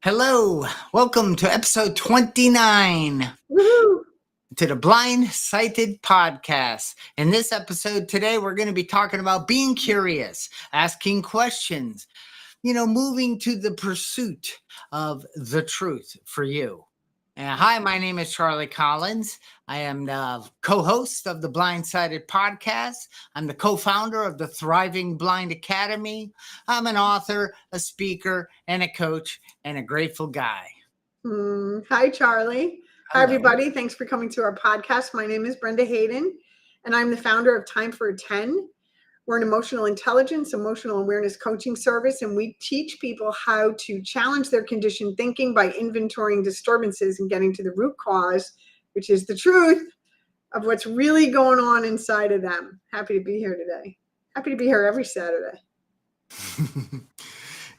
Hello, welcome to episode 29 Woohoo! to the Blind Sighted Podcast. In this episode today, we're going to be talking about being curious, asking questions, moving to the pursuit of the truth for you. Hi, my name is Charlie Collins. I am the co-host of the Blind Sighted Podcast. I'm the co-founder of the Thriving Blind Academy. I'm an author, a speaker, and a coach, and a grateful guy. Hi, Charlie. Hi, Hello. everybody. Thanks for coming to our podcast. My name is Brenda Hayden, and I'm the founder of Time for a 10. We're an emotional intelligence, emotional awareness coaching service, and we teach people how to challenge their conditioned thinking by inventorying disturbances and getting to the root cause, which is the truth of what's really going on inside of them. Happy to be here today. Happy to be here every Saturday.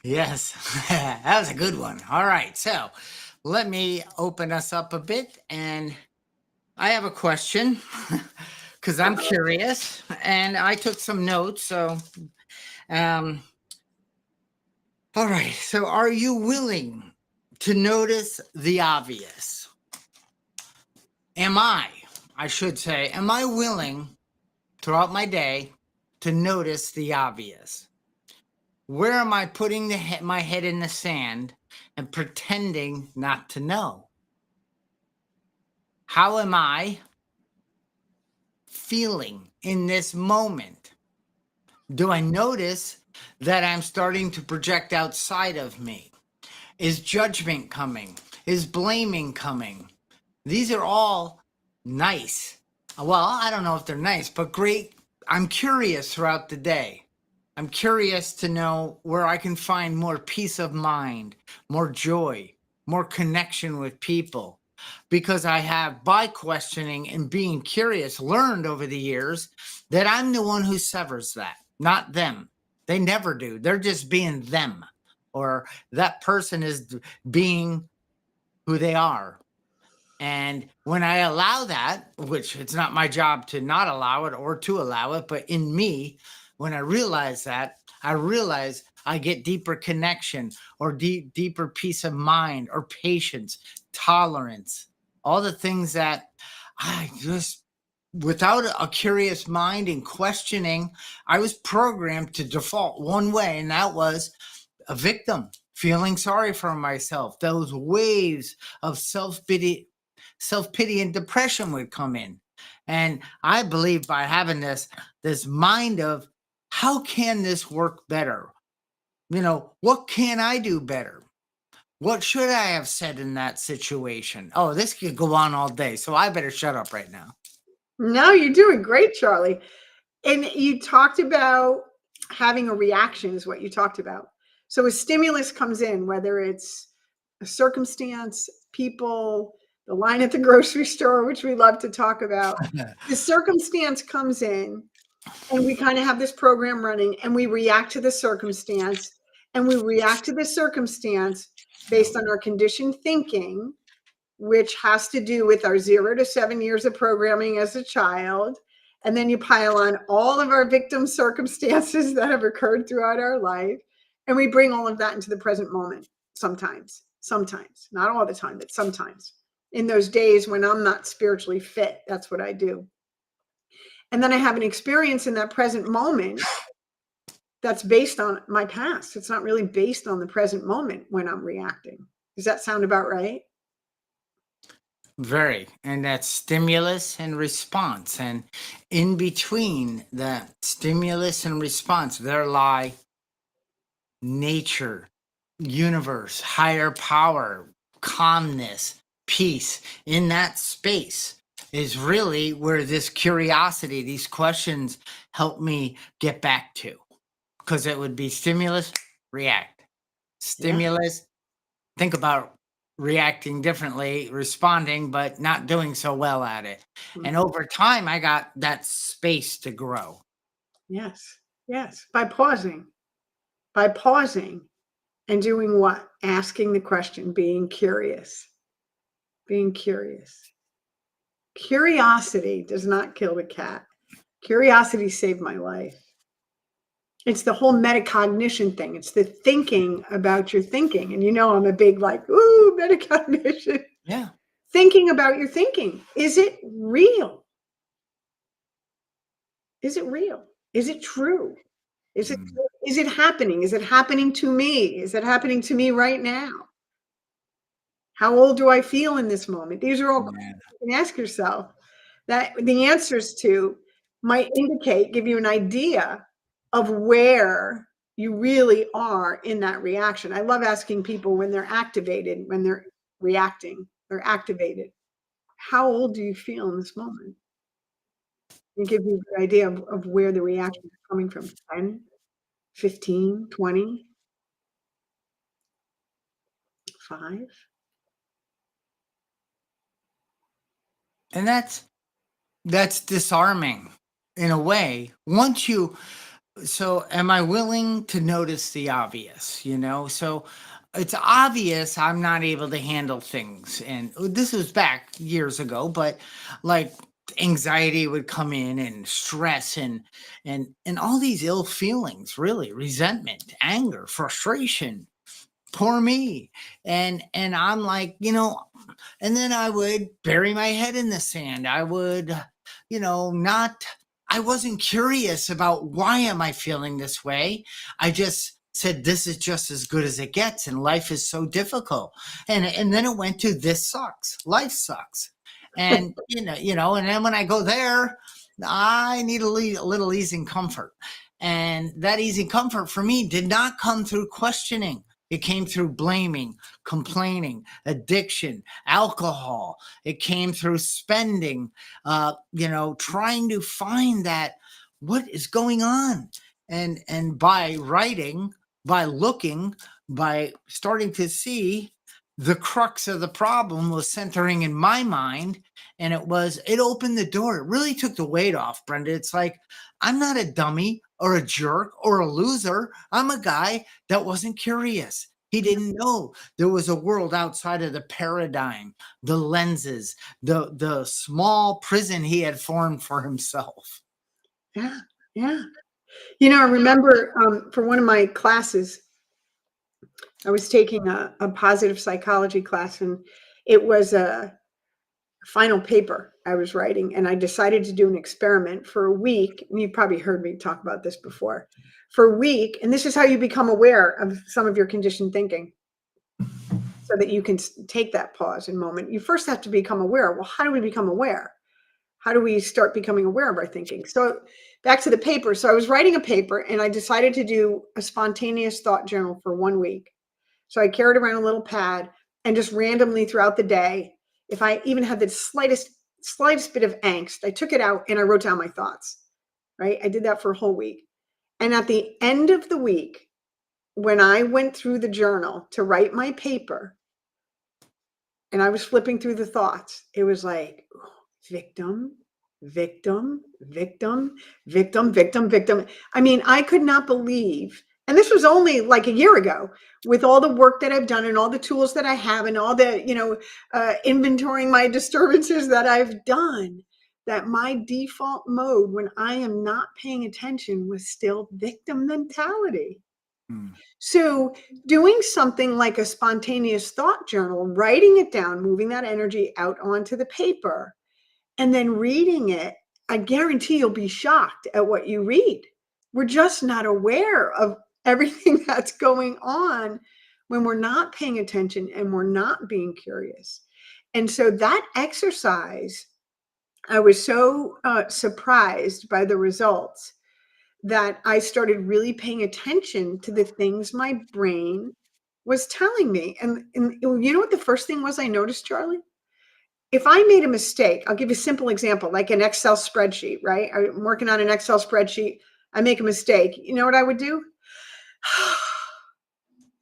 Yes, that was a good one. All right, so let me open us up a bit, and I have a question because I'm curious, and I took some notes. So, all right. So, are you willing to notice the obvious? Am I willing throughout my day to notice the obvious? Where am I putting my head in the sand and pretending not to know? How am I feeling in this moment? Do I notice that I'm starting to project outside of me? Is judgment coming? Is blaming coming? These are all nice. Well, I don't know if they're nice, but great. I'm curious throughout the day. I'm curious to know where I can find more peace of mind, more joy, more connection with people. Because I have, by questioning and being curious, learned over the years that I'm the one who severs that, not them. They never do. They're just being them, or that person is being who they are. And when I allow that, which it's not my job to not allow it or to allow it, but in me, when I realize that, I realize I get deeper connection or deeper peace of mind or patience, tolerance, all the things that I just, without a curious mind and questioning, I was programmed to default one way, and that was a victim, feeling sorry for myself. Those waves of self-pity and depression would come in. And I believe by having this mind of how can this work better? What can I do better? What should I have said in that situation? Oh, this could go on all day, so I better shut up right now. No, you're doing great, Charlie. And you talked about having a reaction is what you talked about. So a stimulus comes in, whether it's a circumstance, people, the line at the grocery store, which we love to talk about. The circumstance comes in, and we kind of have this program running, and we react to the circumstance, and we react to the circumstance based on our conditioned thinking, which has to do with our 0 to 7 years of programming as a child. And then you pile on all of our victim circumstances that have occurred throughout our life. And we bring all of that into the present moment. Sometimes, not all the time, but sometimes. In those days when I'm not spiritually fit, that's what I do. And then I have an experience in that present moment that's based on my past. It's not really based on the present moment when I'm reacting. Does that sound about right? Very. And that's stimulus and response. And in between that stimulus and response, there lie nature, universe, higher power, calmness, peace. In that space is really where this curiosity, these questions help me get back to. Because it would be stimulus, react. Stimulus, think about reacting differently, responding, but not doing so well at it. And over time, I got that space to grow. Yes. By pausing and doing what? Asking the question, being curious. Curiosity does not kill the cat. Curiosity saved my life. It's the whole metacognition thing. It's the thinking about your thinking. And I'm a big like, ooh, metacognition. Yeah. Thinking about your thinking. Is it real? Is it real? Is it true? Is it Mm. is it happening? Is it happening to me? Is it happening to me right now? How old do I feel in this moment? These are all Yeah. questions you can ask yourself that the answers to might give you an idea of where you really are in that reaction. I love asking people when they're activated, when they're reacting, they're activated. How old do you feel in this moment? And give you an idea of where the reaction is coming from. 10, 15, 20, 5. And that's disarming in a way. Once you So am I willing to notice the obvious, So it's obvious I'm not able to handle things. And this was back years ago, but like anxiety would come in and stress and all these ill feelings, really, resentment, anger, frustration, poor me. And I'm like, and then I would bury my head in the sand. I would, not I wasn't curious about why am I feeling this way. I just said this is just as good as it gets and life is so difficult. And then it went to this sucks. Life sucks. And and then when I go there, I need a little ease and comfort. And that ease and comfort for me did not come through questioning. It came through blaming, complaining, addiction, alcohol. It came through spending, trying to find that what is going on. And by writing, by looking, by starting to see the crux of the problem was centering in my mind. And it opened the door. It really took the weight off, Brenda. It's like, I'm not a dummy or a jerk or a loser. I'm a guy that wasn't curious. He didn't know there was a world outside of the paradigm, the lenses, the small prison he had formed for himself. Yeah, yeah. I remember for one of my classes, I was taking a positive psychology class, and it was a final paper I was writing, and I decided to do an experiment for a week. And you've probably heard me talk about this before. For a week, and this is how you become aware of some of your conditioned thinking so that you can take that pause and moment. You first have to become aware. Well, how do we become aware? How do we start becoming aware of our thinking? So back to the paper. So I was writing a paper, and I decided to do a spontaneous thought journal for 1 week. So I carried around a little pad, and just randomly throughout the day, if I even had the slightest bit of angst, I took it out and I wrote down my thoughts. Right? I did that for a whole week. And at the end of the week, when I went through the journal to write my paper, and I was flipping through the thoughts, it was like victim, victim, victim, victim, victim, victim. I mean, I could not believe, and this was only like a year ago, with all the work that I've done and all the tools that I have and all the, inventorying my disturbances that I've done, that my default mode when I am not paying attention was still victim mentality. Hmm. So, doing something like a spontaneous thought journal, writing it down, moving that energy out onto the paper, and then reading it, I guarantee you'll be shocked at what you read. We're just not aware of everything that's going on when we're not paying attention and we're not being curious. And so that exercise, I was so surprised by the results that I started really paying attention to the things my brain was telling me. And you know what the first thing was I noticed, Charlie? If I made a mistake, I'll give you a simple example, like an Excel spreadsheet, right? I'm working on an Excel spreadsheet. I make a mistake. You know what I would do?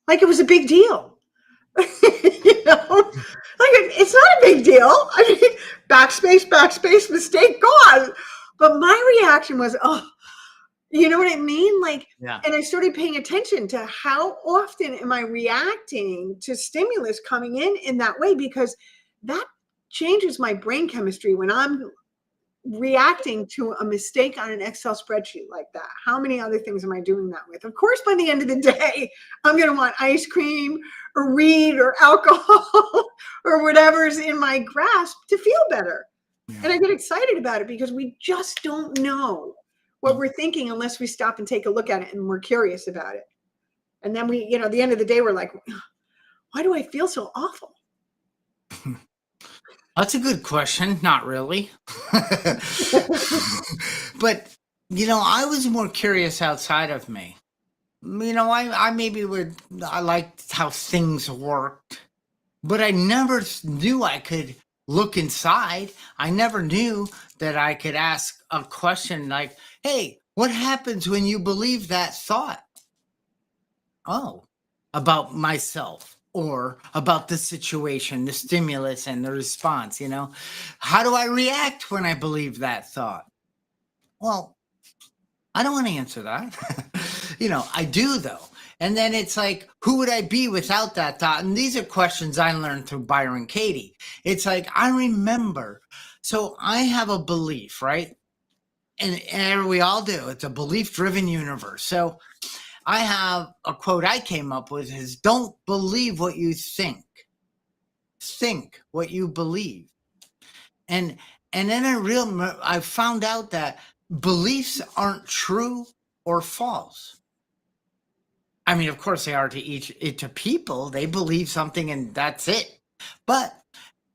Like it was a big deal. Like it's not a big deal. I mean, backspace, backspace, mistake, gone. But my reaction was, oh, you know what I mean? Like, Yeah. and I started paying attention to how often am I reacting to stimulus coming in that way, because that changes my brain chemistry when I'm reacting to a mistake on an Excel spreadsheet like that? How many other things am I doing that with? Of course, by the end of the day, I'm going to want ice cream or weed or alcohol or whatever's in my grasp to feel better. And I get excited about it because we just don't know what we're thinking unless we stop and take a look at it and we're curious about it. And then we, at the end of the day, we're like, why do I feel so awful? That's a good question. Not really. But, I was more curious outside of me. I maybe I liked how things worked, but I never knew I could look inside. I never knew that I could ask a question like, hey, what happens when you believe that thought? Oh, about myself or about the situation, the stimulus and the response, How do I react when I believe that thought? Well, I don't want to answer that. I do though. And then it's like, who would I be without that thought? And these are questions I learned through Byron Katie. It's like, I remember. So I have a belief, right? And we all do. It's a belief-driven universe. So I have a quote I came up with is, don't believe what you think. Think what you believe. And then I found out that beliefs aren't true or false. I mean, of course they are to people. They believe something and that's it. But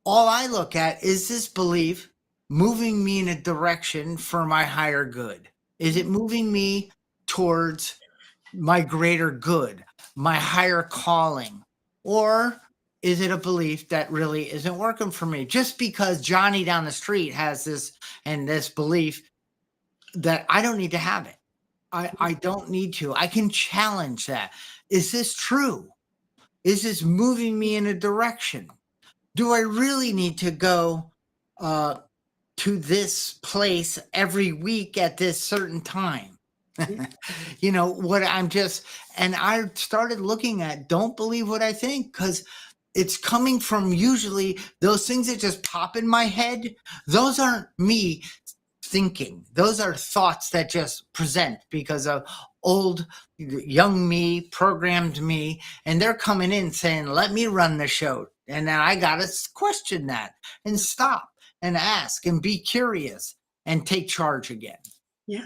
all I look at is this belief moving me in a direction for my higher good? Is it moving me towards my greater good, my higher calling? Or is it a belief that really isn't working for me? Just because Johnny down the street has this belief that I don't need to have it. I don't need to. I can challenge that. Is this true? Is this moving me in a direction? Do I really need to go to this place every week at this certain time? What and I started looking at, don't believe what I think, because it's coming from usually those things that just pop in my head. Those aren't me thinking. Those are thoughts that just present because of old young me programmed me, and they're coming in saying, let me run the show. And then I got to question that and stop and ask and be curious and take charge again. Yeah.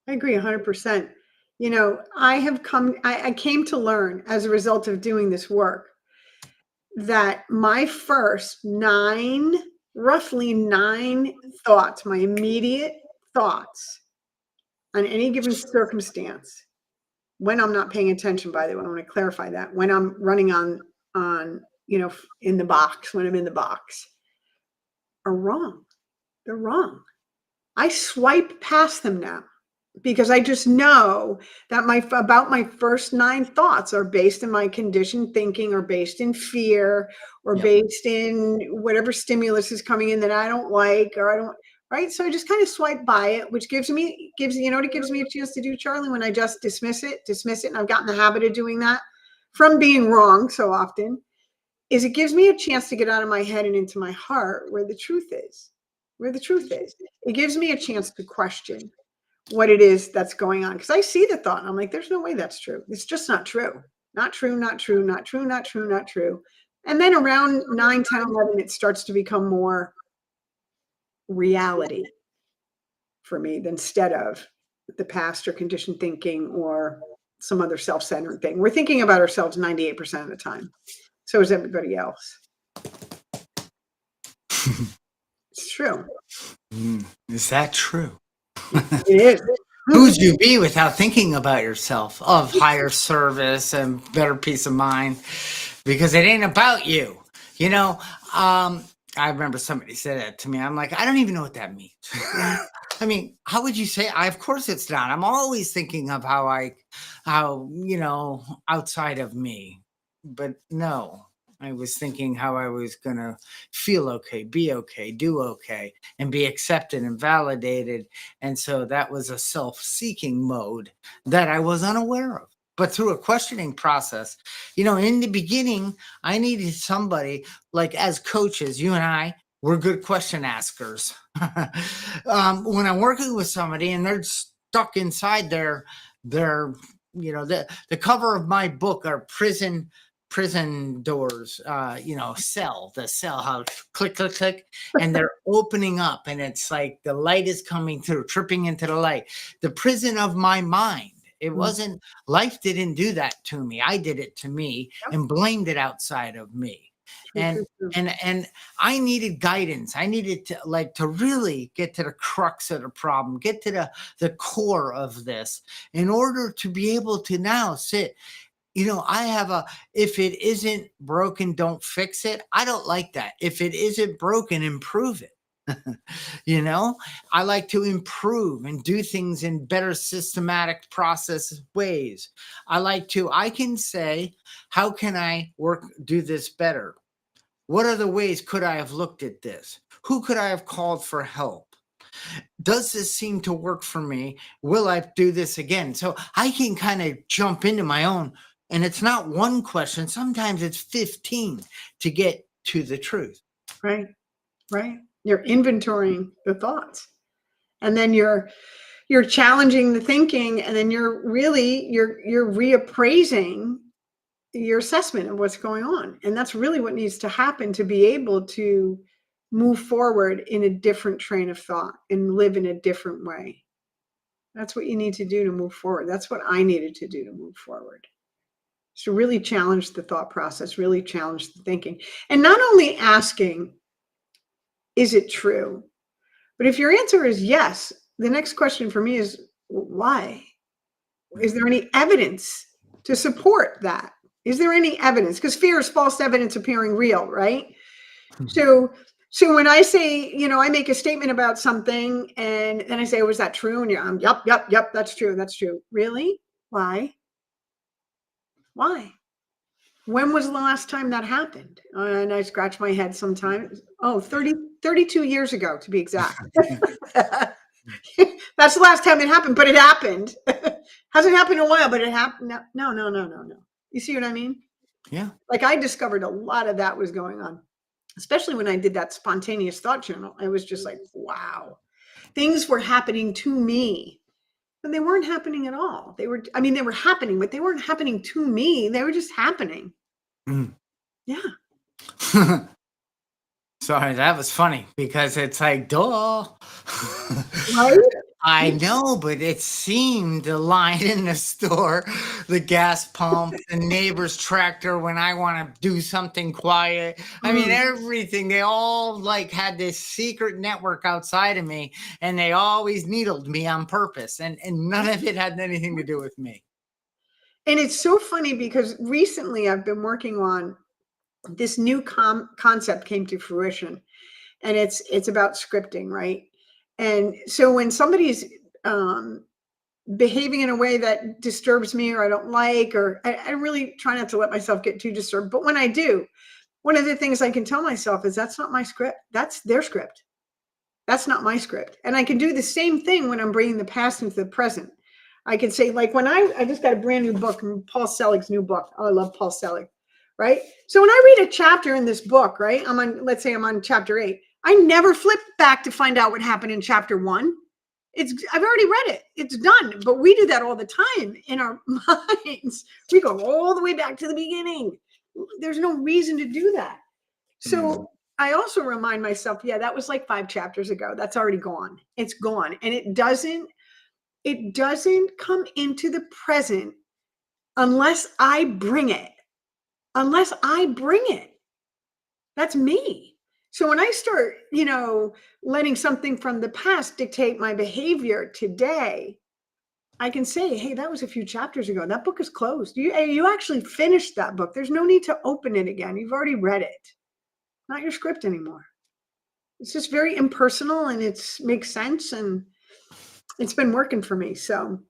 I agree 100%. I came to learn as a result of doing this work that my first roughly nine thoughts, my immediate thoughts on any given circumstance, when I'm not paying attention, by the way, I want to clarify that, when I'm running on, in the box, when I'm in the box, are wrong. They're wrong. I swipe past them now because I just know that about my first nine thoughts are based in my conditioned thinking, or based in fear, or based in whatever stimulus is coming in that I don't like, or I don't, right? So I just kind of swipe by it, which gives me a chance to do, Charlie, when I just dismiss it. And I've gotten the habit of doing that from being wrong so often, is it gives me a chance to get out of my head and into my heart where the truth is. It gives me a chance to question what it is that's going on. Because I see the thought and I'm like, there's no way that's true. It's just not true. Not true. And then around 9, 10, 11, it starts to become more reality for me instead of the past or conditioned thinking or some other self-centered thing. We're thinking about ourselves 98% of the time. So is everybody else. It's true. Is that true? It is. Who'd you be without thinking about yourself, of higher service and better peace of mind? Because it ain't about you. I remember somebody said that to me. I'm like, I don't even know what that means. I mean, how would you say? Of course it's not. I'm always thinking of how outside of me. But no, I was thinking how I was going to feel okay, be okay, do okay, and be accepted and validated. And so that was a self-seeking mode that I was unaware of. But through a questioning process, in the beginning, I needed somebody, like as coaches, you and I, We're good question askers. When I'm working with somebody and they're stuck inside their the cover of my book are prison doors, the cell, how click click click, and they're opening up, and it's like the light is coming through, tripping into the light. The prison of my mind. It Mm. wasn't Life didn't do that to me. I did it to me Yep. and blamed it outside of me. True, And true, true. and I needed guidance. I needed to really get to the crux of the problem, get to the core of this in order to be able to now sit. I have if it isn't broken, don't fix it. I don't like that. If it isn't broken, improve it. you know, I like to improve and do things in better systematic process ways. I can say, how can I do this better? What other ways could I have looked at this? Who could I have called for help? Does this seem to work for me? Will I do this again? So I can kind of jump into my own, and it's not one question. Sometimes it's 15 to get to the truth. Right, right. You're inventorying the thoughts, and then you're challenging the thinking, and then you're reappraising your assessment of what's going on. And that's really what needs to happen to be able to move forward in a different train of thought and live in a different way. That's what you need to do to move forward. That's what I needed to do to move forward. To really challenge the thought process, really challenge the thinking. And not only asking, is it true? But if your answer is yes, the next question for me is, why? Is there any evidence to support that? Is there any evidence? Because fear is false evidence appearing real, right? So when I say, I make a statement about something and then I say, was that true? And you're, yep, that's true. That's true. Really? Why? Why? When was the last time that happened? And I scratch my head sometimes. Oh, 32 years ago, to be exact. That's the last time it happened, but it happened. Hasn't happened in a while, but it happened. No. You see what I mean? Yeah. Like I discovered a lot of that was going on, especially when I did that spontaneous thought journal. I was just like, wow, things were happening to me, but they weren't happening at all. They were happening, but they weren't happening to me. They were just happening. Mm. Yeah. Sorry, that was funny because it's like, duh. Right? I know, but it seemed the line in the store, the gas pump, the neighbor's tractor when I want to do something quiet. I mean, everything, they all had this secret network outside of me, and they always needled me on purpose. And none of it had anything to do with me. And it's so funny because recently I've been working on this new concept came to fruition, and it's about scripting, right? And so when somebody's behaving in a way that disturbs me or I don't like, or I really try not to let myself get too disturbed. But when I do, one of the things I can tell myself is that's not my script. That's their script. That's not my script. And I can do the same thing when I'm bringing the past into the present. I can say, like when I just got a brand new book, Paul Selig's new book. Oh, I love Paul Selig, right? So when I read a chapter in this book, right, let's say I'm on chapter 8. I never flip back to find out what happened in chapter 1. I've already read it. It's done. But we do that all the time in our minds. We go all the way back to the beginning. There's no reason to do that. So I also remind myself, yeah, that was like 5 chapters ago. That's already gone. It's gone. And it doesn't come into the present unless I bring it. Unless I bring it. That's me. So when I start, letting something from the past dictate my behavior today, I can say, hey, that was a few chapters ago. That book is closed. You actually finished that book. There's no need to open it again. You've already read it. Not your script anymore. It's just very impersonal and it makes sense, and it's been working for me. So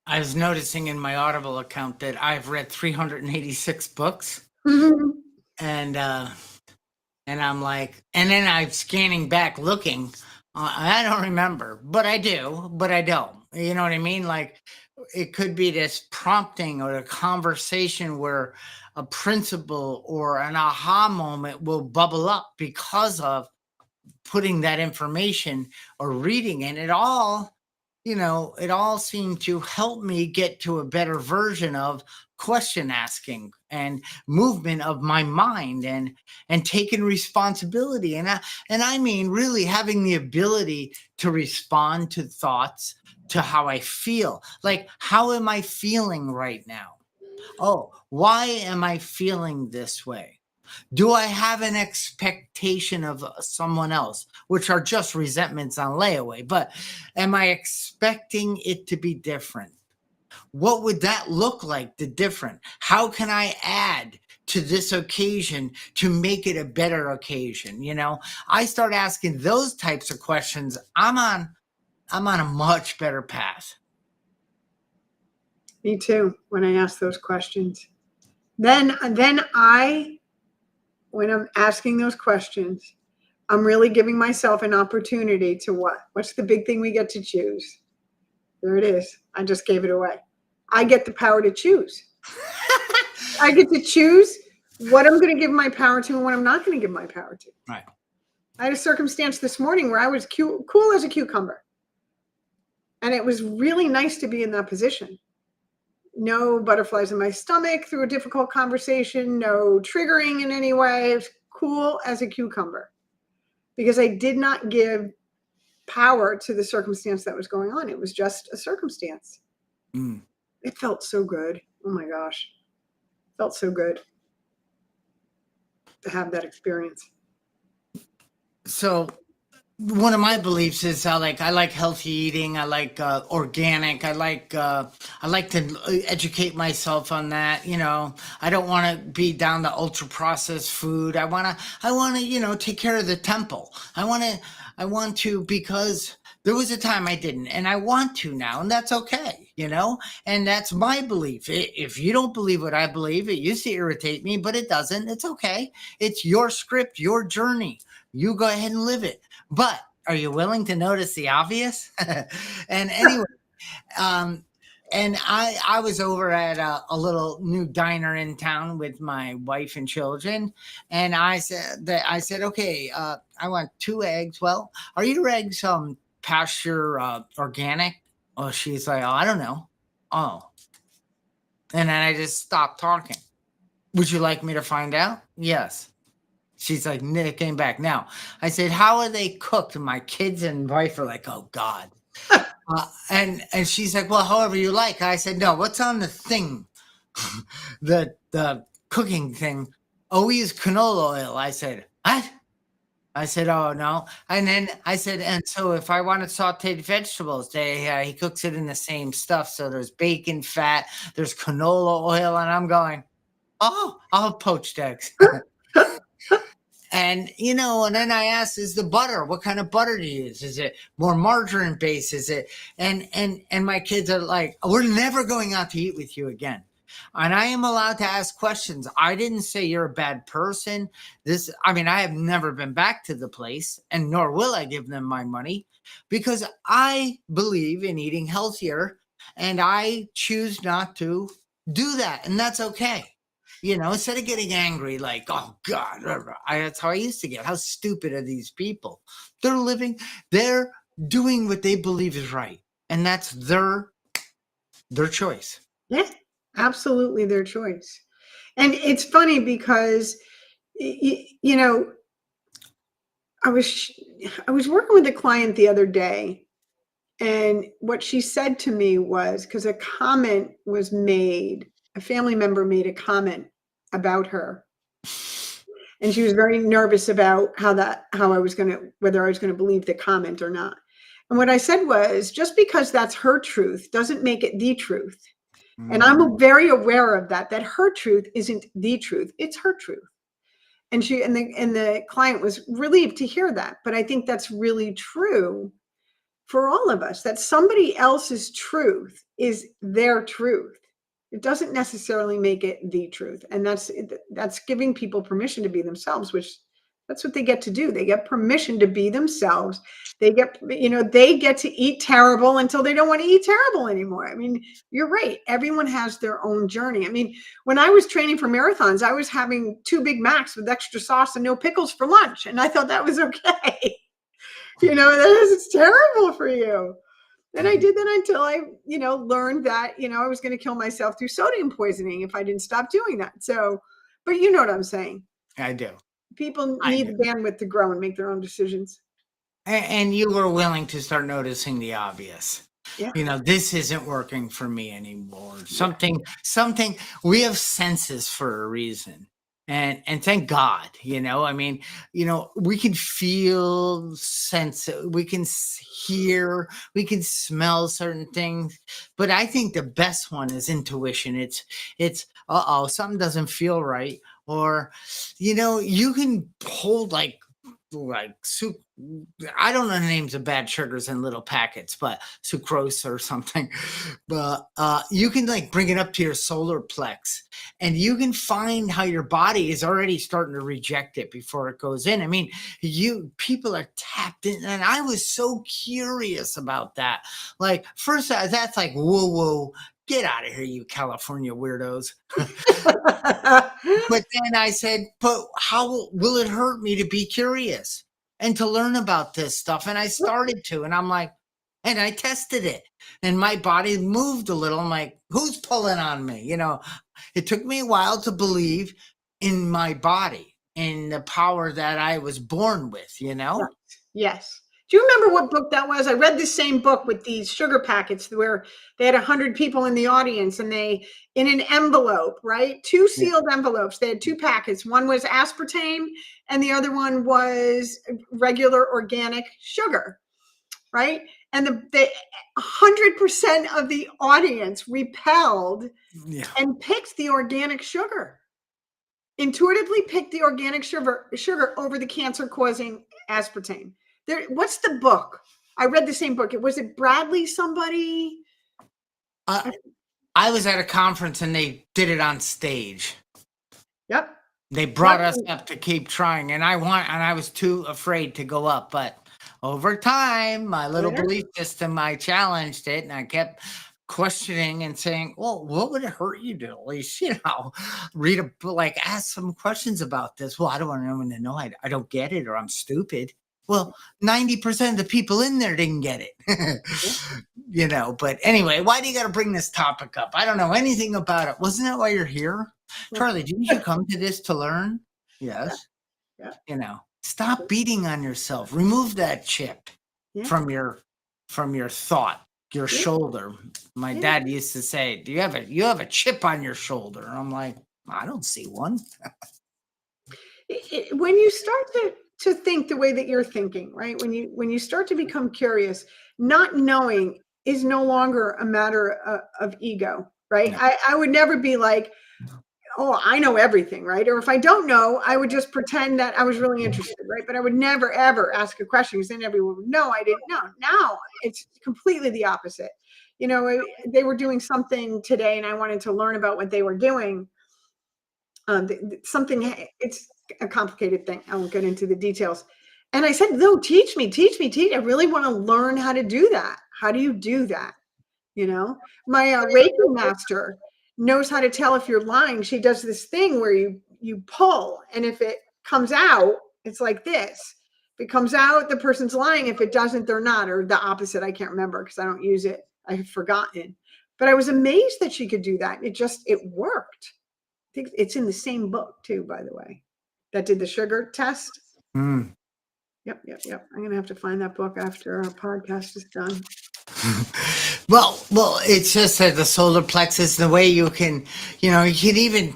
I was noticing in my Audible account that I've read 386 books. And I'm like, and then I'm scanning back looking. I don't remember, but I do, but I don't. You know what I mean? Like, it could be this prompting or a conversation where a principle or an aha moment will bubble up because of putting that information or reading, and it all, it all seemed to help me get to a better version of question asking and movement of my mind, and taking responsibility, and I mean really having the ability to respond to thoughts, to how I feel, like how am I feeling right now? Oh, why am I feeling this way? Do I have an expectation of someone else, which are just resentments on layaway? But am I expecting it to be different? What would that look like, the different? How can I add to this occasion to make it a better occasion? I start asking those types of questions. I'm on a much better path. Me too. When I ask those questions, then when I'm asking those questions, I'm really giving myself an opportunity to what? What's the big thing we get to choose? There it is. I just gave it away. I get the power to choose. I get to choose what I'm going to give my power to and what I'm not going to give my power to. Right. I had a circumstance this morning where I was cool as a cucumber. And it was really nice to be in that position. No butterflies in my stomach through a difficult conversation, no triggering in any way. It was cool as a cucumber because I did not give power to the circumstance that was going on. It was just a circumstance. Mm. It felt so good. Oh my gosh. It felt so good to have that experience. So one of my beliefs is I like healthy eating. I like organic. I like to educate myself on that. I don't want to be down to ultra processed food. I want to take care of the temple. I want to because there was a time I didn't, and I want to now, and that's okay. And that's my belief. If you don't believe what I believe, it used to irritate me, but it doesn't. It's okay. It's your script, your journey. You go ahead and live it. But are you willing to notice the obvious? And anyway, and I was over at a little new diner in town with my wife and children, and I said, okay, I want 2 eggs. Well, are your eggs pasture organic? Oh, she's like, oh, I don't know. Oh, and then I just stopped talking. Would you like me to find out? Yes. She's like, Nick came back. Now, I said, how are they cooked? And my kids and wife are like, oh, God. And she's like, well, however you like. I said, no, what's on the thing? the cooking thing. Oh, we use canola oil. I said, what? I said, oh, no. And then I said, and so if I wanted sauteed vegetables, he cooks it in the same stuff. So there's bacon fat, there's canola oil. And I'm going, oh, I'll have poached eggs. And and then I asked, is the butter, what kind of butter do you use? Is it more margarine based? Is it and my kids are like, we're never going out to eat with you again. And I am allowed to ask questions. I didn't say you're a bad person. I have never been back to the place, and nor will I give them my money, because I believe in eating healthier, and I choose not to do that. And that's okay. Instead of getting angry, like, oh God, that's how I used to get. How stupid are these people? They're doing what they believe is right. And that's their choice. Yeah, absolutely their choice. And it's funny because, I was working with a client the other day, and what she said to me was, because a family member made a comment about her, and she was very nervous about whether I was going to believe the comment or not. And what I said was, just because that's her truth doesn't make it the truth. And I'm very aware of that her truth isn't the truth. It's her truth. And the client was relieved to hear that. But I think that's really true for all of us, that somebody else's truth is their truth. It doesn't necessarily make it the truth. And that's giving people permission to be themselves, which That's what they get to do. They get permission to be themselves. They get, they get to eat terrible until they don't want to eat terrible anymore. I mean, you're right. Everyone has their own journey. I mean, when I was training for marathons, I was having 2 Big Macs with extra sauce and no pickles for lunch. And I thought that was okay. It's terrible for you. And I did that until I, learned that, I was going to kill myself through sodium poisoning if I didn't stop doing that. So, but you know what I'm saying? I do. People I need do. the bandwidth to grow and make their own decisions. And you were willing to start noticing the obvious. Yeah. This isn't working for me anymore. Something, we have senses for a reason. And thank God, I mean, we can feel, sense, we can hear, we can smell certain things. But I think the best one is intuition. It's, something doesn't feel right. Or, you can hold like soup. I don't know the names of bad sugars in little packets, but sucrose or something. But you can like bring it up to your solar plex, and you can find how your body is already starting to reject it before it goes in. I mean, people are tapped in, and I was so curious about that. Like first, that's like whoa. Get out of here, you California weirdos. But then I said, but how will it hurt me to be curious and to learn about this stuff? And I started to, and I'm like, and I tested it, and my body moved a little. I'm like, who's pulling on me? It took me a while to believe in my body, in the power that I was born with, Yes. Do you remember what book that was? I read the same book with these sugar packets where they had 100 people in the audience, and they, in an envelope, right? 2 sealed envelopes. They had 2 packets. One was aspartame and the other one was regular organic sugar, right? And the 100% of the audience repelled and picked the organic sugar. Intuitively picked the organic sugar over the cancer-causing aspartame. What's the book? I read the same book. Was it Bradley somebody? I was at a conference and they did it on stage. Yep. They brought us up to keep trying, and I was too afraid to go up. But over time, my little belief system, I challenged it, and I kept questioning and saying, well, what would it hurt you to at least, read a book, like ask some questions about this? Well, I don't want anyone to know I don't get it, or I'm stupid. Well, 90% of the people in there didn't get it, but anyway, why do you got to bring this topic up? I don't know anything about it. Wasn't that why you're here? Charlie, didn't you come to this to learn? Yes. Yeah. Stop beating on yourself. Remove that chip from your thought, your shoulder. My dad used to say, you have a chip on your shoulder? And I'm like, I don't see one. When you start to think the way that you're thinking, right? When you start to become curious, not knowing is no longer a matter of ego, right? No. I would never be like, oh, I know everything, right? Or if I don't know, I would just pretend that I was really interested, right? But I would never, ever ask a question because then everyone would know I didn't know. Now it's completely the opposite. They were doing something today and I wanted to learn about what they were doing. It's a complicated thing. I won't get into the details. And I said, no, teach me. I really want to learn how to do that. How do you do that? My Reiki master knows how to tell if you're lying. She does this thing where you pull, and if it comes out, it's like this. If it comes out, the person's lying. If it doesn't, they're not, or the opposite. I can't remember because I don't use it. I have forgotten. But I was amazed that she could do that. It worked. I think it's in the same book too, by the way, that did the sugar test. Yep. I'm going to have to find that book after our podcast is done. Well, it's just that the solar plexus, the way you can even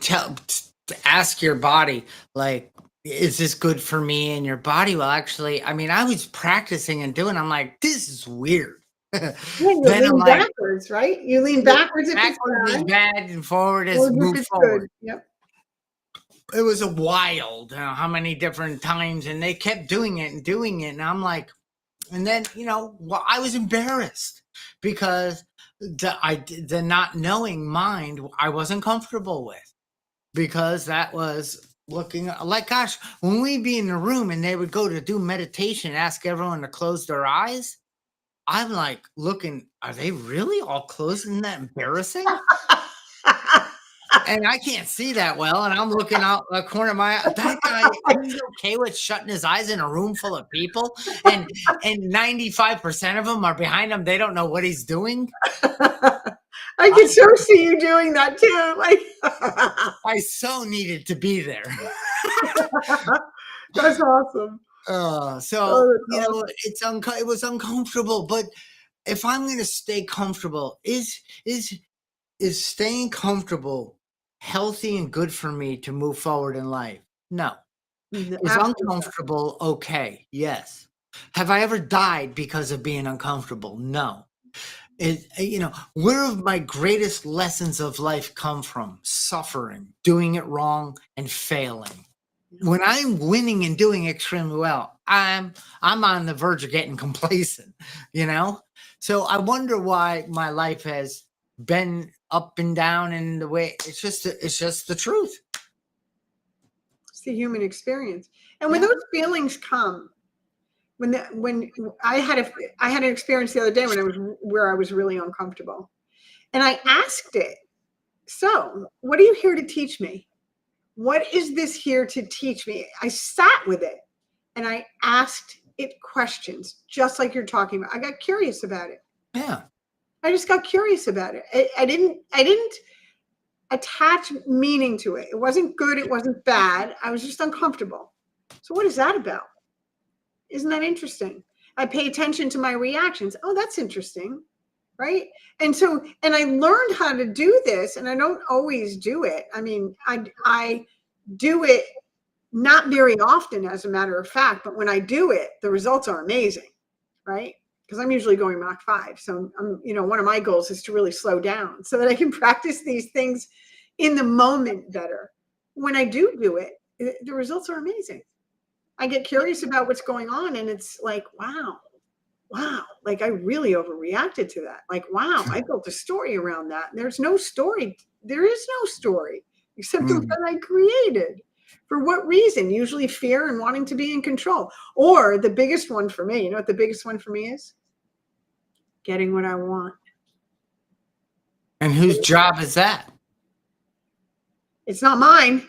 ask your body, like, is this good for me? And your body will actually, I mean, I was practicing and doing, I'm like, this is weird. Yeah, you lean backwards, right? You lean backwards if it's bad and forward is move forward. Good. Yep. It was a wild, how many different times, and they kept doing it, and I'm like, and then I was embarrassed because the not knowing mind I wasn't comfortable with, because that was looking like, gosh, when we'd be in the room and they would go to do meditation, ask everyone to close their eyes. I'm like looking, are they really all closed? Isn't that embarrassing? And I can't see that well. And I'm looking out the corner of my eye. That guy, he's okay with shutting his eyes in a room full of people. And 95% of them are behind him. They don't know what he's doing. I can so see you doing that too. Like I so needed to be there. that's awesome. So That's awesome. it was uncomfortable. But if I'm going to stay comfortable, is staying comfortable healthy and good for me to move forward in life? No. Is Absolutely. uncomfortable okay? Yes. Have I ever died because of being uncomfortable? No. Where have my greatest lessons of life come from? Suffering, doing it wrong, and failing. When I'm winning and doing extremely well, I'm on the verge of getting complacent, So I wonder why my life has been up and down in the way. It's just the truth. It's the human experience. And when Yeah. those feelings come, when I had an experience the other day where I was really uncomfortable, and I asked it, so what are you here to teach me? What is this here to teach me? I sat with it and I asked it questions, just like you're talking about. I got curious about it. Yeah. I just got curious about it. I didn't attach meaning to it. It wasn't good. It wasn't bad. I was just uncomfortable. So what is that about? Isn't that interesting? I pay attention to my reactions. Oh, that's interesting. Right. And I learned how to do this, and I don't always do it. I mean, I do it not very often, as a matter of fact, but when I do it, the results are amazing. Right. Because I'm usually going Mach 5. So one of my goals is to really slow down so that I can practice these things in the moment better. When I do it, the results are amazing. I get curious about what's going on, and it's like, wow, like I really overreacted to that. Like, wow, I built a story around that. And there's no story. There is no story except the one I created. For what reason? Usually fear and wanting to be in control. Or the biggest one for me, you know what the biggest one for me is? Getting what I want. And whose job is that? It's not mine.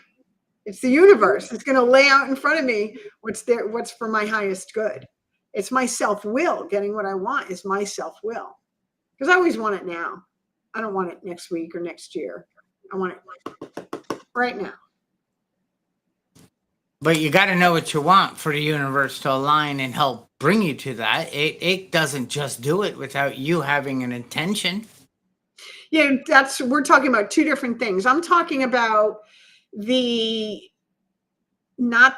It's the universe. It's going to lay out in front of me what's for my highest good. It's my self-will. Getting what I want is my self-will. Because I always want it now. I don't want it next week or next year. I want it right now. But you got to know what you want for the universe to align and help bring you to that. It doesn't just do it without you having an intention. Yeah, we're talking about two different things. I'm talking about not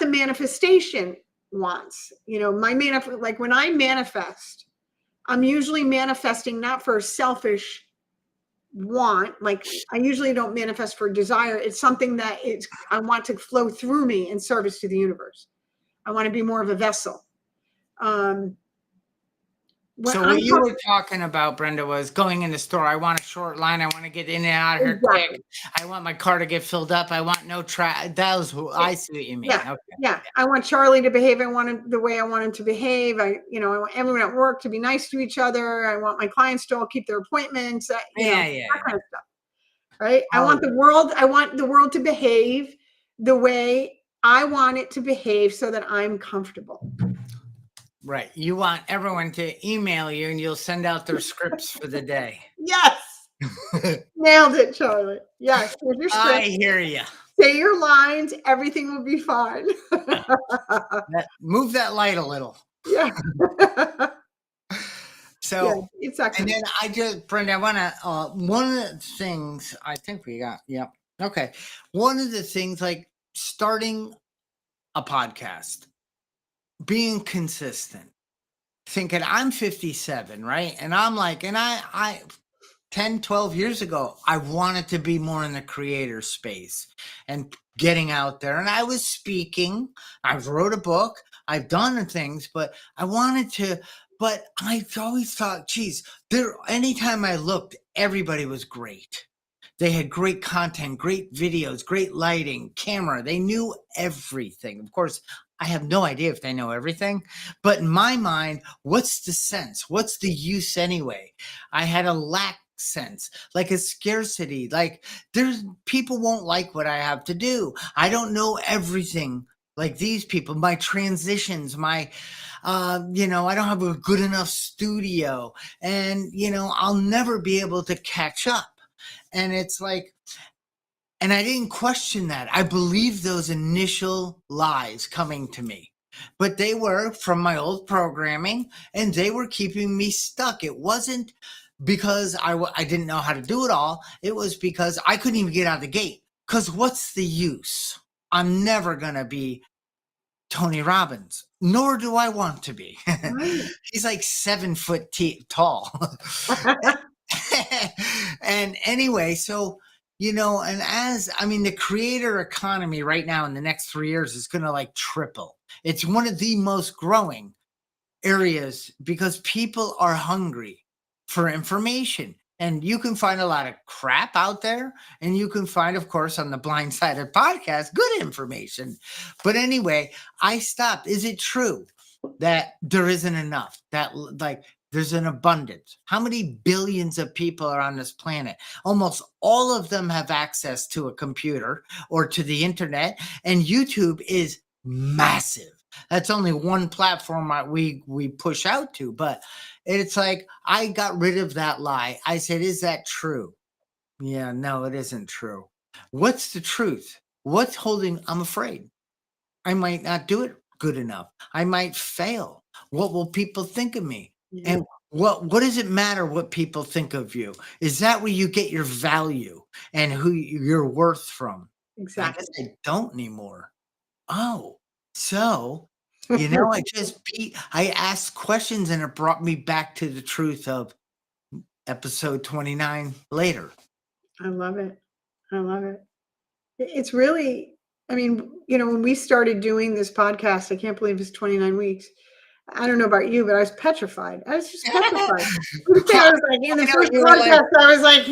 the manifestation wants. Like when I manifest, I'm usually manifesting not for a selfish want. Like I usually don't manifest for desire. It's something that I want to flow through me in service to the universe. I want to be more of a vessel. So what you were talking about, Brenda, was going in the store. I want a short line. I want to get in and out of here quick. I want my car to get filled up. I want no traffic. That was I see what you mean. Yeah. Okay. Yeah. I want Charlie to behave. I want him the way I want him to behave. I want everyone at work to be nice to each other. I want my clients to all keep their appointments. That kind of stuff. Right. I want the world to behave the way I want it to behave so that I'm comfortable. Right. You want everyone to email you and you'll send out their scripts for the day. Yes. Nailed it, Charlie. Yes. I hear you. Say your lines. Everything will be fine. Move that light a little. Yeah. So, yeah, exactly. And then Brenda, I want to, one of the things I think we got, okay. One of the things like starting a podcast, being consistent, thinking I'm 57, right? And I'm like, and I 10, 12 years ago, I wanted to be more in the creator space and getting out there. And I was speaking, I wrote a book, I've done things, but I wanted to, but I always thought, geez, anytime I looked, everybody was great. They had great content, great videos, great lighting, camera. They knew everything. Of course, I have no idea if they know everything, but in my mind, what's the sense? What's the use anyway? I had a lack sense, like a scarcity, like there's people won't like what I have to do. I don't know everything like these people, my transitions, my I don't have a good enough studio, and I'll never be able to catch up. And it's like, and I didn't question that. I believed those initial lies coming to me, but they were from my old programming, and they were keeping me stuck. It wasn't because I didn't know how to do it all. It was because I couldn't even get out of the gate. Because what's the use? I'm never going to be Tony Robbins, nor do I want to be. Right. He's like 7 foot tall. And anyway, so, and the creator economy right now in the next 3 years is going to like triple. It's one of the most growing areas because people are hungry for information. And you can find a lot of crap out there. And you can find, of course, on the Blindsided podcast, good information. But anyway, I stopped. Is it true that there isn't enough? That like there's an abundance? How many billions of people are on this planet? Almost all of them have access to a computer or to the internet. And YouTube is massive. That's only one platform we push out to, but it's like I got rid of that lie. I said, is that true? Yeah, no, it isn't true. What's the truth? What's holding? I'm afraid I might not do it good enough. I might fail. What will people think of me? Yeah. And what does it matter what people think of you? Is that where you get your value and who you're worth from? Exactly. I guess I don't anymore. Oh, so, I asked questions and it brought me back to the truth of episode 29 later. I love it. I love it. It's really, when we started doing this podcast, I can't believe it's 29 weeks. I don't know about you, but I was petrified. I was just petrified. I was like, in the first podcast, I was like,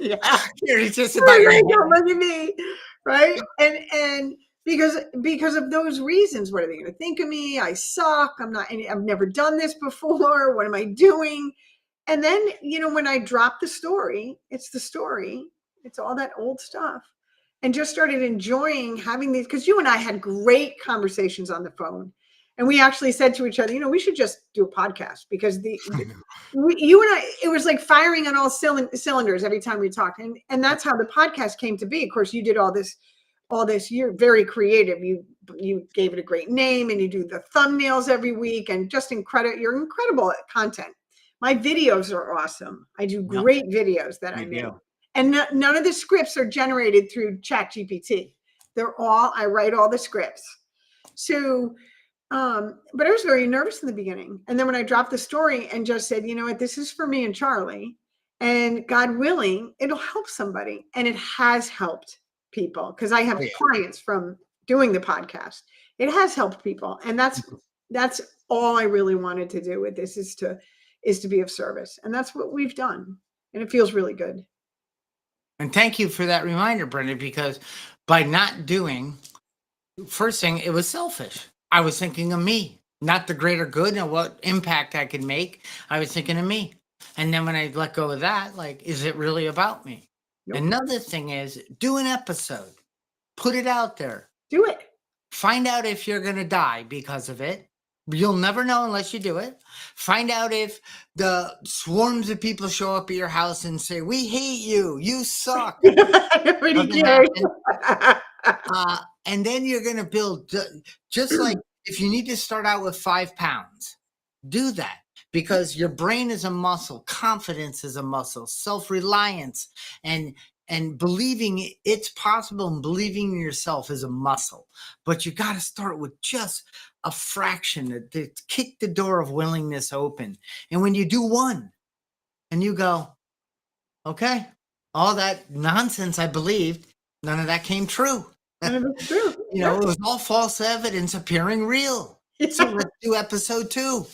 yeah. You're just about your Don't look at me. Right. And because of those reasons, what are they going to think of me? I suck. I've never done this before. What am I doing? And then, when I dropped the story, it's the story. It's all that old stuff. And just started enjoying having these, because you and I had great conversations on the phone. And we actually said to each other, we should just do a podcast because you and I, it was like firing on all cylinders every time we talked. And that's how the podcast came to be. Of course, you did all this, you're very creative. You gave it a great name and you do the thumbnails every week and just incredible. You're incredible at content. My videos are awesome. I do great videos that I make. And none of the scripts are generated through ChatGPT. I write all the scripts. So, but I was very nervous in the beginning. And then when I dropped the story and just said, this is for me and Charlie, and God willing, it'll help somebody. And it has helped people because I have clients from doing the podcast. It has helped people. And that's all I really wanted to do with this is to be of service. And that's what we've done. And it feels really good. And thank you for that reminder, Brenda, because by not doing, first thing, it was selfish. I was thinking of me, not the greater good and what impact I could make. I was thinking of me. And then when I let go of that, like, is it really about me? Nope. Another thing is do an episode, put it out there. Do it. Find out if you're going to die because of it. You'll never know unless you do it. Find out if the swarms of people show up at your house and say, we hate you. You suck. Nobody cares. And then you're going to build, just like if you need to start out with 5 pounds, do that because your brain is a muscle. Confidence is a muscle. Self-reliance and believing it's possible and believing in yourself is a muscle. But you got to start with just a fraction to kick the door of willingness open. And when you do one and you go, okay, all that nonsense I believed, none of that came true. None of it's true. It was all false evidence appearing real. So let's do episode 2.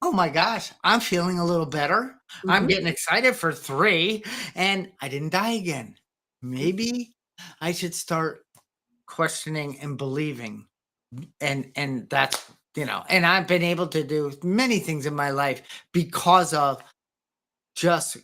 Oh my gosh, I'm feeling a little better. I'm Mhm. getting excited for 3 and I didn't die again. Maybe I should start questioning and believing. And that's, and I've been able to do many things in my life because of just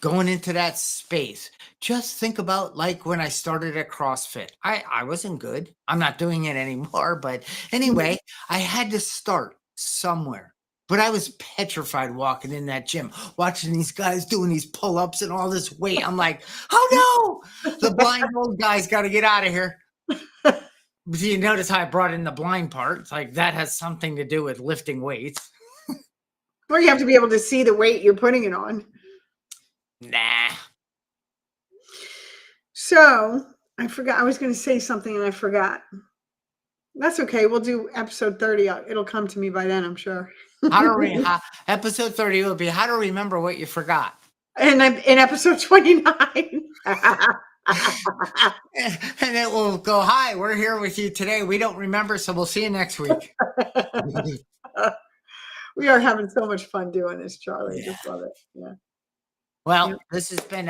going into that space. Just think about like when I started at CrossFit. I wasn't good. I'm not doing it anymore, but Mhm. anyway, I had to start somewhere. But I was petrified walking in that gym, watching these guys doing these pull-ups and all this weight. I'm like, "Oh no, the blind old guy's got to get out of here." But you notice how I brought in the blind part? It's like that has something to do with lifting weights. Or you have to be able to see the weight you're putting it on. Nah. So I forgot. I was going to say something and I forgot. That's okay. We'll do episode 30. It'll come to me by then, I'm sure. Episode 30 will be how to remember what you forgot. And I'm in episode 29. And it will go, "Hi, we're here with you today. We don't remember, so we'll see you next week." We are having so much fun doing this, Charlie. I Yeah. just love it. Yeah. Yeah. Well, this has been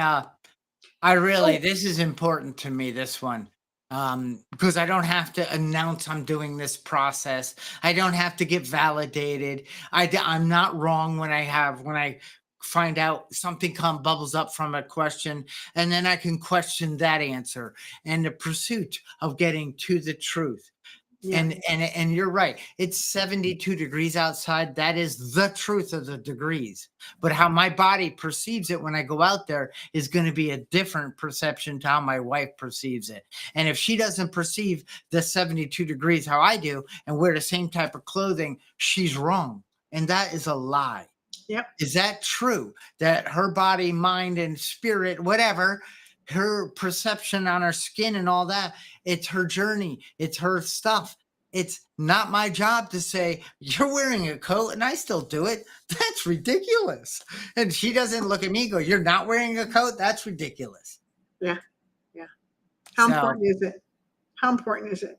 this is important to me, this one. Because I don't have to announce I'm doing this process. I don't have to get validated. I'm not wrong when I find out something bubbles up from a question, and then I can question that answer and the pursuit of getting to the truth. Yeah. And you're right. It's 72 degrees outside. That is the truth of the degrees. But how my body perceives it when I go out there is going to be a different perception to how my wife perceives it. And if she doesn't perceive the 72 degrees how I do and wear the same type of clothing, she's wrong. And that is a lie. Yep. Is that true? That her body, mind, and spirit, whatever, her perception on her skin and all that, it's her journey, it's her stuff. It's not my job to say, "You're wearing a coat and I still do it. That's ridiculous." And she doesn't look at me and go, "You're not wearing a coat? That's ridiculous." Yeah. Yeah. How So, important is it? How important is it?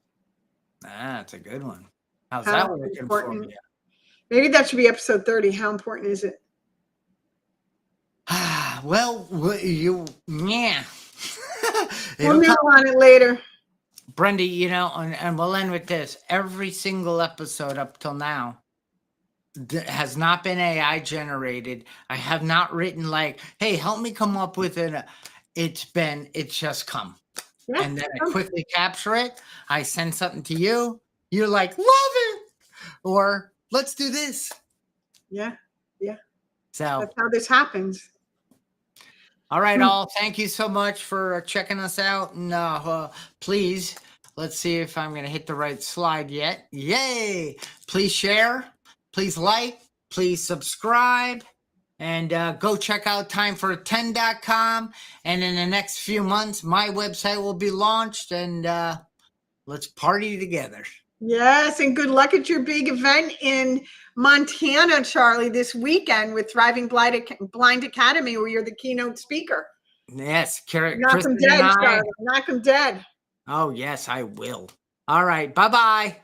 that's a good one. How's that How working for important? you? Maybe that should be episode 30. How important is it? Well, yeah. We'll It'll come. noodle on it later. Brendy, and we'll end with this. Every single episode up till now has not been AI generated. I have not written like, "Hey, help me come up with it." It's just come. Yeah. And then I quickly capture it. I send something to you. You're like, "Love it." Or "Let's do this." Yeah. Yeah. So, That's how this happens. all right, all. Thank you so much for checking us out. And please, let's see if I'm going to hit the right slide yet. Yay! Please share. Please like. Please subscribe. And go check out timefor10.com. And in the next few months, my website will be launched. And let's party together. Yes, and good luck at your big event in Montana, Charlie, this weekend with Thriving Blind Academy, where you're the keynote speaker. Yes, Knock them Kristen and dead, I. Charlie. Knock them dead. Oh, yes, I will. All right. Bye-bye.